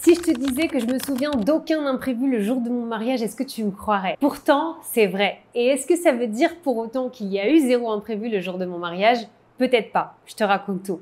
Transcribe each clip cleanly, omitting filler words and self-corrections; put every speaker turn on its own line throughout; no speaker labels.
Si je te disais que je me souviens d'aucun imprévu le jour de mon mariage, est-ce que tu me croirais? Pourtant, c'est vrai. Et est-ce que ça veut dire pour autant qu'il y a eu zéro imprévu le jour de mon mariage? Peut-être pas. Je te raconte tout.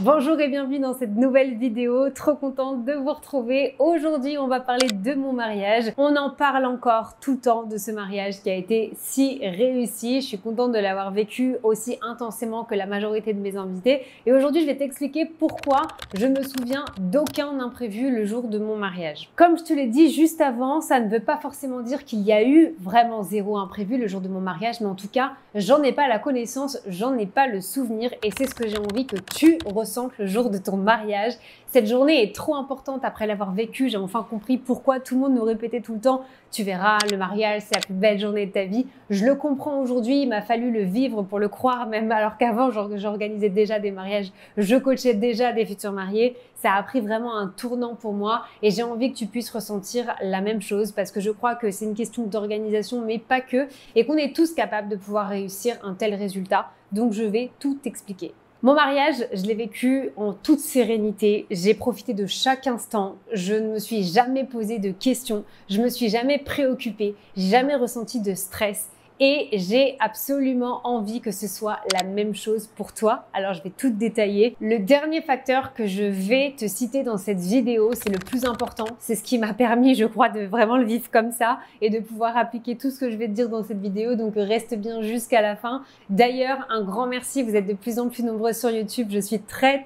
Bonjour et bienvenue dans cette nouvelle vidéo, trop contente de vous retrouver. Aujourd'hui, on va parler de mon mariage. On en parle encore tout le temps de ce mariage qui a été si réussi. Je suis contente de l'avoir vécu aussi intensément que la majorité de mes invités. Et aujourd'hui, je vais t'expliquer pourquoi je me souviens d'aucun imprévu le jour de mon mariage. Comme je te l'ai dit juste avant, ça ne veut pas forcément dire qu'il y a eu vraiment zéro imprévu le jour de mon mariage, mais en tout cas, j'en ai pas la connaissance, j'en ai pas le souvenir et c'est ce que j'ai envie que tu ressentes le jour de ton mariage. Cette journée est trop importante après l'avoir vécue. J'ai enfin compris pourquoi tout le monde nous répétait tout le temps « Tu verras, le mariage, c'est la plus belle journée de ta vie ». Je le comprends aujourd'hui, il m'a fallu le vivre pour le croire, même alors qu'avant, j'organisais déjà des mariages, je coachais déjà des futurs mariés. Ça a pris vraiment un tournant pour moi et j'ai envie que tu puisses ressentir la même chose parce que je crois que c'est une question d'organisation, mais pas que, et qu'on est tous capables de pouvoir réussir un tel résultat. Donc, je vais tout t'expliquer. Mon mariage, je l'ai vécu en toute sérénité, j'ai profité de chaque instant, je ne me suis jamais posé de questions, je me suis jamais préoccupée, j'ai jamais ressenti de stress. Et j'ai absolument envie que ce soit la même chose pour toi. Alors, je vais tout détailler. Le dernier facteur que je vais te citer dans cette vidéo, c'est le plus important. C'est ce qui m'a permis, je crois, de vraiment le vivre comme ça et de pouvoir appliquer tout ce que je vais te dire dans cette vidéo. Donc, reste bien jusqu'à la fin. D'ailleurs, un grand merci. Vous êtes de plus en plus nombreux sur YouTube. Je suis très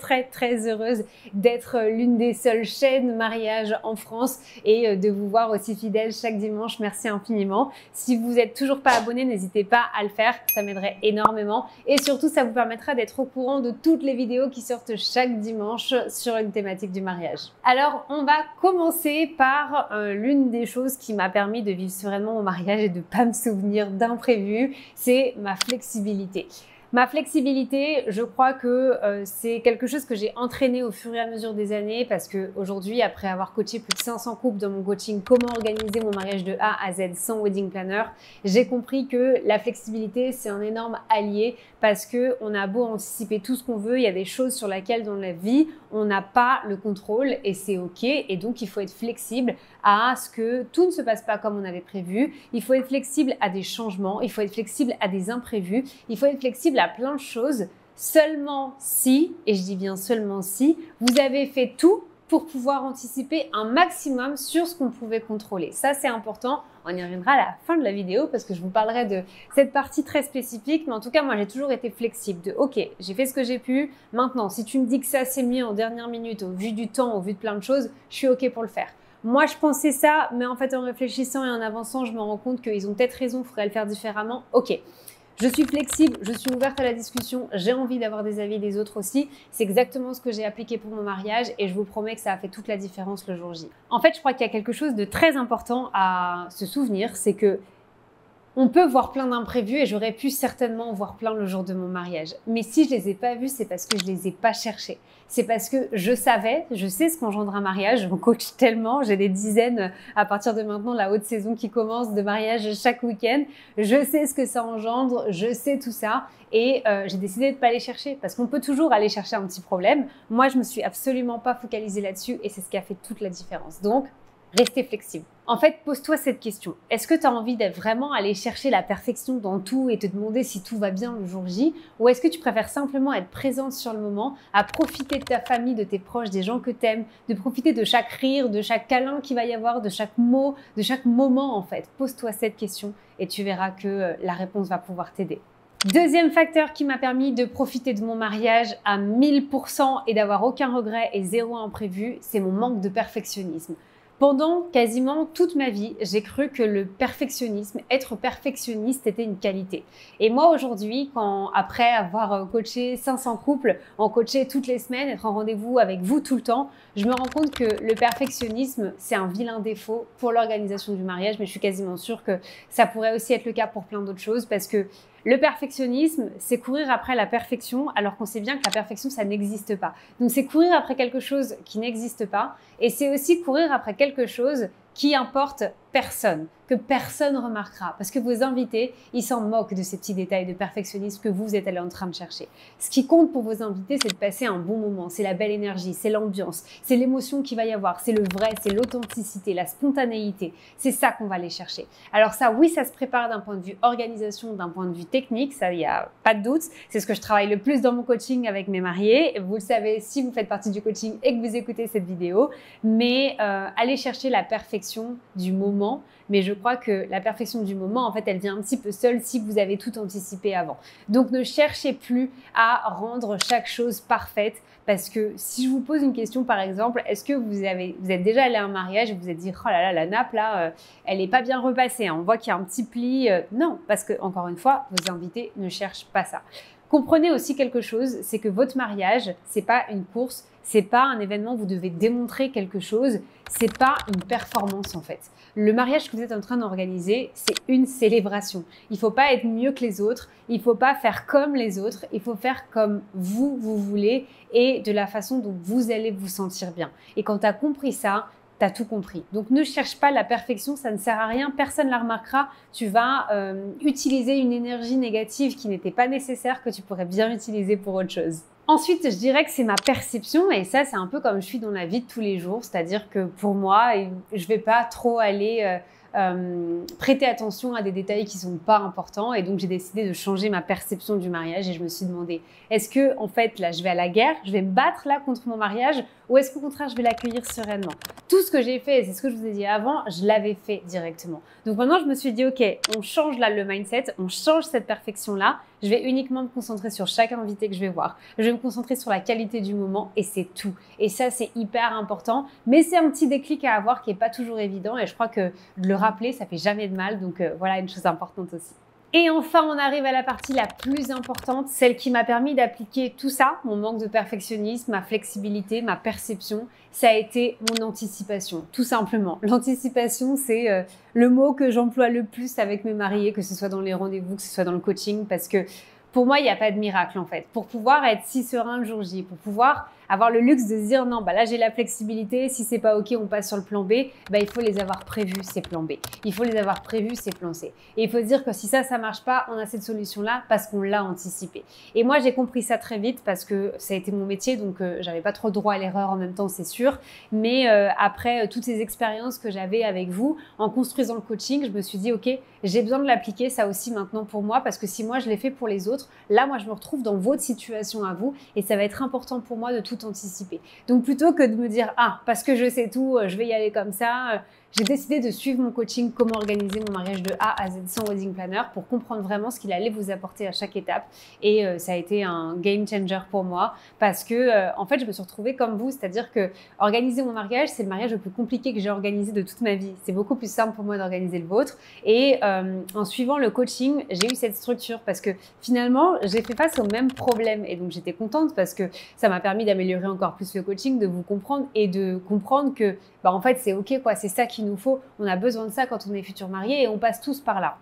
heureuse d'être l'une des seules chaînes mariage en France et de vous voir aussi fidèles chaque dimanche. Merci infiniment. Si vous n'êtes toujours pas abonné, n'hésitez pas à le faire, ça m'aiderait énormément et surtout ça vous permettra d'être au courant de toutes les vidéos qui sortent chaque dimanche sur une thématique du mariage. Alors on va commencer par l'une des choses qui m'a permis de vivre sereinement mon mariage et de pas me souvenir d'imprévu, c'est ma flexibilité. Ma flexibilité, je crois que c'est quelque chose que j'ai entraîné au fur et à mesure des années parce que aujourd'hui, après avoir coaché plus de 500 couples dans mon coaching Comment organiser mon mariage de A à Z sans wedding planner, j'ai compris que la flexibilité, c'est un énorme allié parce que on a beau anticiper tout ce qu'on veut, il y a des choses sur lesquelles dans la vie, on n'a pas le contrôle et c'est OK. Et donc, il faut être flexible à ce que tout ne se passe pas comme on avait prévu. Il faut être flexible à des changements, il faut être flexible à des imprévus, il faut être flexible à plein de choses, seulement si, et je dis bien seulement si, vous avez fait tout pour pouvoir anticiper un maximum sur ce qu'on pouvait contrôler. Ça, c'est important. On y reviendra à la fin de la vidéo parce que je vous parlerai de cette partie très spécifique. Mais en tout cas, moi, j'ai toujours été flexible de « Ok, j'ai fait ce que j'ai pu. Maintenant, si tu me dis que ça, c'est mieux en dernière minute, au vu du temps, au vu de plein de choses, je suis OK pour le faire. » Moi, je pensais ça, mais en fait, en réfléchissant et en avançant, je me rends compte qu'ils ont peut-être raison, il faudrait le faire différemment. OK. Je suis flexible, je suis ouverte à la discussion, j'ai envie d'avoir des avis des autres aussi. C'est exactement ce que j'ai appliqué pour mon mariage et je vous promets que ça a fait toute la différence le jour J. En fait, je crois qu'il y a quelque chose de très important à se souvenir, c'est que on peut voir plein d'imprévus et j'aurais pu certainement en voir plein le jour de mon mariage. Mais si je les ai pas vus, c'est parce que je les ai pas cherchés. C'est parce que je sais ce qu'engendre un mariage. On coach tellement, j'ai des dizaines à partir de maintenant, la haute saison qui commence de mariage chaque week-end. Je sais ce que ça engendre, je sais tout ça et j'ai décidé de pas aller chercher parce qu'on peut toujours aller chercher un petit problème. Moi, je me suis absolument pas focalisée là-dessus et c'est ce qui a fait toute la différence. Donc, restez flexible. En fait, pose-toi cette question. Est-ce que tu as envie d'être vraiment aller chercher la perfection dans tout et te demander si tout va bien le jour J? Ou est-ce que tu préfères simplement être présente sur le moment, à profiter de ta famille, de tes proches, des gens que tu aimes, de profiter de chaque rire, de chaque câlin qu'il va y avoir, de chaque mot, de chaque moment en fait? Pose-toi cette question et tu verras que la réponse va pouvoir t'aider. Deuxième facteur qui m'a permis de profiter de mon mariage à 1000% et d'avoir aucun regret et zéro imprévu, c'est mon manque de perfectionnisme. Pendant quasiment toute ma vie, j'ai cru que le perfectionnisme, être perfectionniste était une qualité. Et moi aujourd'hui, après avoir coaché 500 couples, en coaché toutes les semaines, être en rendez-vous avec vous tout le temps, je me rends compte que le perfectionnisme, c'est un vilain défaut pour l'organisation du mariage, mais je suis quasiment sûre que ça pourrait aussi être le cas pour plein d'autres choses parce que Le perfectionnisme, c'est courir après la perfection alors qu'on sait bien que la perfection, ça n'existe pas. Donc c'est courir après quelque chose qui n'existe pas et c'est aussi courir après quelque chose qui importe personne, que personne remarquera. Parce que vos invités, ils s'en moquent de ces petits détails de perfectionnisme que vous êtes allé en train de chercher. Ce qui compte pour vos invités, c'est de passer un bon moment, c'est la belle énergie, c'est l'ambiance, c'est l'émotion qu'il va y avoir, c'est le vrai, c'est l'authenticité, la spontanéité. C'est ça qu'on va aller chercher. Alors ça, oui, ça se prépare d'un point de vue organisation, d'un point de vue technique, ça, il n'y a pas de doute. C'est ce que je travaille le plus dans mon coaching avec mes mariés. Vous le savez si vous faites partie du coaching et que vous écoutez cette vidéo. Mais allez chercher la perfection du moment, mais je crois que la perfection du moment, en fait, elle vient un petit peu seule si vous avez tout anticipé avant. Donc, ne cherchez plus à rendre chaque chose parfaite, parce que si je vous pose une question, par exemple, est-ce que vous êtes déjà allé à un mariage et vous vous êtes dit, oh là là, la nappe, là, elle n'est pas bien repassée, hein. On voit qu'il y a un petit pli. Non, parce que, encore une fois, vos invités ne cherchent pas ça. Comprenez aussi quelque chose, c'est que votre mariage, c'est pas une course, c'est pas un événement où vous devez démontrer quelque chose, c'est pas une performance en fait. Le mariage que vous êtes en train d'organiser, c'est une célébration. Il faut pas être mieux que les autres, il faut pas faire comme les autres, il faut faire comme vous voulez et de la façon dont vous allez vous sentir bien. Et quand tu as compris ça, tu as tout compris. Donc ne cherche pas la perfection, ça ne sert à rien, personne ne la remarquera. Tu vas utiliser une énergie négative qui n'était pas nécessaire, que tu pourrais bien utiliser pour autre chose. Ensuite, je dirais que c'est ma perception et ça, c'est un peu comme je suis dans la vie de tous les jours. C'est-à-dire que pour moi, je vais pas trop aller prêter attention à des détails qui sont pas importants et donc j'ai décidé de changer ma perception du mariage et je me suis demandé est-ce que en fait là je vais à la guerre, je vais me battre là contre mon mariage ou est-ce qu'au contraire je vais l'accueillir sereinement? Tout ce que j'ai fait, c'est ce que je vous ai dit avant, je l'avais fait directement. Donc maintenant je me suis dit ok, on change là le mindset, on change cette perfection là, je vais uniquement me concentrer sur chaque invité que je vais voir, je vais me concentrer sur la qualité du moment et c'est tout. Et ça c'est hyper important, mais c'est un petit déclic à avoir qui est pas toujours évident et je crois que de le rappeler, ça fait jamais de mal. Donc voilà une chose importante aussi. Et enfin, on arrive à la partie la plus importante, celle qui m'a permis d'appliquer tout ça, mon manque de perfectionnisme, ma flexibilité, ma perception, ça a été mon anticipation, tout simplement. L'anticipation, c'est le mot que j'emploie le plus avec mes mariés, que ce soit dans les rendez-vous, que ce soit dans le coaching, parce que pour moi, il n'y a pas de miracle en fait. Pour pouvoir être si serein le jour J, pour pouvoir avoir le luxe de se dire non, bah là j'ai la flexibilité, si c'est pas ok, on passe sur le plan B, bah il faut les avoir prévus ces plans B. Il faut les avoir prévus ces plans C. Et il faut se dire que si ça marche pas, on a cette solution-là parce qu'on l'a anticipé. Et moi j'ai compris ça très vite parce que ça a été mon métier, donc j'avais pas trop droit à l'erreur en même temps, c'est sûr. Mais après toutes ces expériences que j'avais avec vous, en construisant le coaching, je me suis dit ok, j'ai besoin de l'appliquer ça aussi maintenant pour moi parce que si moi je l'ai fait pour les autres, là moi je me retrouve dans votre situation à vous et ça va être important pour moi de tout anticiper. Donc plutôt que de me dire ah parce que je sais tout, je vais y aller comme ça, j'ai décidé de suivre mon coaching comment organiser mon mariage de A à Z sans wedding planner pour comprendre vraiment ce qu'il allait vous apporter à chaque étape et ça a été un game changer pour moi parce que en fait je me suis retrouvée comme vous, c'est-à-dire que organiser mon mariage c'est le mariage le plus compliqué que j'ai organisé de toute ma vie. C'est beaucoup plus simple pour moi d'organiser le vôtre et en suivant le coaching j'ai eu cette structure parce que finalement j'ai fait face aux mêmes problèmes et donc j'étais contente parce que ça m'a permis d'améliorer encore plus le coaching, de vous comprendre et de comprendre que bah en fait c'est ok quoi, c'est ça qu'il nous faut, on a besoin de ça quand on est futur marié et on passe tous par là.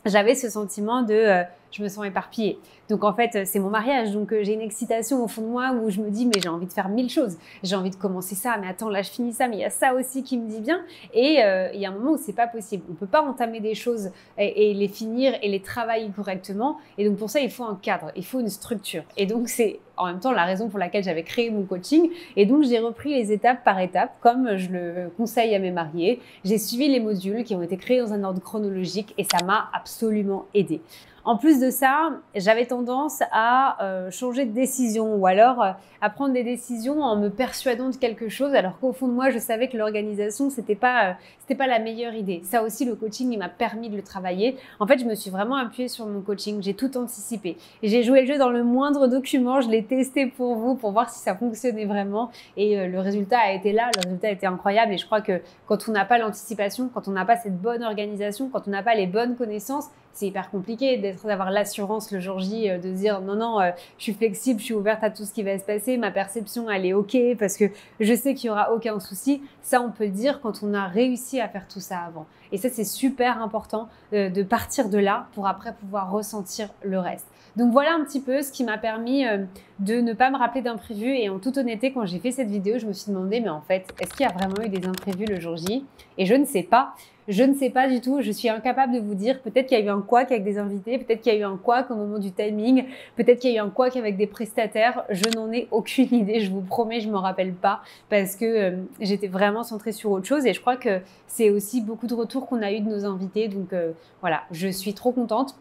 J'avais ce sentiment de je me sens éparpillée. Donc en fait, c'est mon mariage. Donc j'ai une excitation au fond de moi où je me dis mais j'ai envie de faire 1000 choses. J'ai envie de commencer ça, mais attends, là je finis ça, mais il y a ça aussi qui me dit bien. Et il y a un moment où c'est pas possible. On peut pas entamer des choses et les finir et les travailler correctement. Et donc pour ça, il faut un cadre, il faut une structure. Et donc c'est en même temps la raison pour laquelle j'avais créé mon coaching. Et donc j'ai repris les étapes par étapes, comme je le conseille à mes mariés. J'ai suivi les modules qui ont été créés dans un ordre chronologique et ça m'a absolument aidée. En plus de ça, j'avais tendance à changer de décision ou alors à prendre des décisions en me persuadant de quelque chose alors qu'au fond de moi, je savais que l'organisation, c'était pas la meilleure idée. Ça aussi, le coaching, il m'a permis de le travailler. En fait, je me suis vraiment appuyée sur mon coaching. J'ai tout anticipé. J'ai joué le jeu dans le moindre document. Je l'ai testé pour vous, pour voir si ça fonctionnait vraiment. Et le résultat a été là. Le résultat a été incroyable. Et je crois que quand on n'a pas l'anticipation, quand on n'a pas cette bonne organisation, quand on n'a pas les bonnes connaissances, c'est hyper compliqué d'avoir l'assurance le jour J de dire non, non, je suis flexible, je suis ouverte à tout ce qui va se passer, ma perception, elle est OK parce que je sais qu'il n'y aura aucun souci. Ça, on peut le dire quand on a réussi à faire tout ça avant. Et ça, c'est super important de partir de là pour après pouvoir ressentir le reste. Donc voilà un petit peu ce qui m'a permis de ne pas me rappeler d'imprévus. Et en toute honnêteté, quand j'ai fait cette vidéo, je me suis demandé, mais en fait, est-ce qu'il y a vraiment eu des imprévus le jour J? Et je ne sais pas. Je ne sais pas du tout. Je suis incapable de vous dire. Peut-être qu'il y a eu un couac avec des invités. Peut-être qu'il y a eu un couac au moment du timing. Peut-être qu'il y a eu un couac avec des prestataires. Je n'en ai aucune idée. Je vous promets, je ne me rappelle pas parce que j'étais vraiment centrée sur autre chose. Et je crois que c'est aussi beaucoup de retours qu'on a eu de nos invités. Donc voilà, je suis trop contente.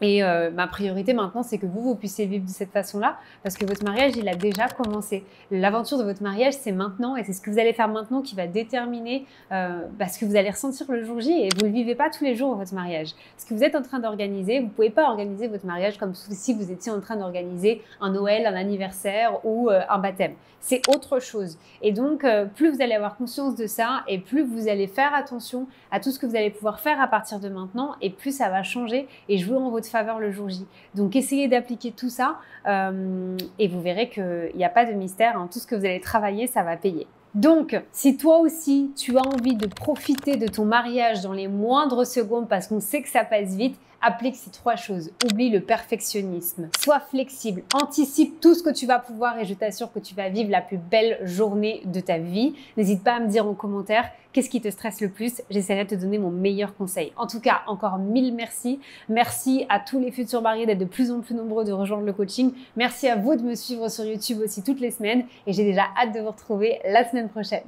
Et ma priorité maintenant, c'est que vous puissiez vivre de cette façon-là parce que votre mariage, il a déjà commencé. L'aventure de votre mariage, c'est maintenant et c'est ce que vous allez faire maintenant qui va déterminer ce que vous allez ressentir le jour J et vous ne le vivez pas tous les jours, votre mariage. Ce que vous êtes en train d'organiser, vous ne pouvez pas organiser votre mariage comme si vous étiez en train d'organiser un Noël, un anniversaire ou un baptême. C'est autre chose. Et donc, plus vous allez avoir conscience de ça et plus vous allez faire attention à tout ce que vous allez pouvoir faire à partir de maintenant et plus ça va changer et jouer en votre faveur le jour J. Donc, essayez d'appliquer tout ça et vous verrez qu'il n'y a pas de mystère. Hein. Tout ce que vous allez travailler, ça va payer. Donc, si toi aussi, tu as envie de profiter de ton mariage dans les moindres secondes parce qu'on sait que ça passe vite, applique ces 3 choses. Oublie le perfectionnisme. Sois flexible. Anticipe tout ce que tu vas pouvoir et je t'assure que tu vas vivre la plus belle journée de ta vie. N'hésite pas à me dire en commentaire qu'est-ce qui te stresse le plus. J'essaierai de te donner mon meilleur conseil. En tout cas, encore 1000 merci. Merci à tous les futurs mariés d'être de plus en plus nombreux de rejoindre le coaching. Merci à vous de me suivre sur YouTube aussi toutes les semaines et j'ai déjà hâte de vous retrouver la semaine prochaine.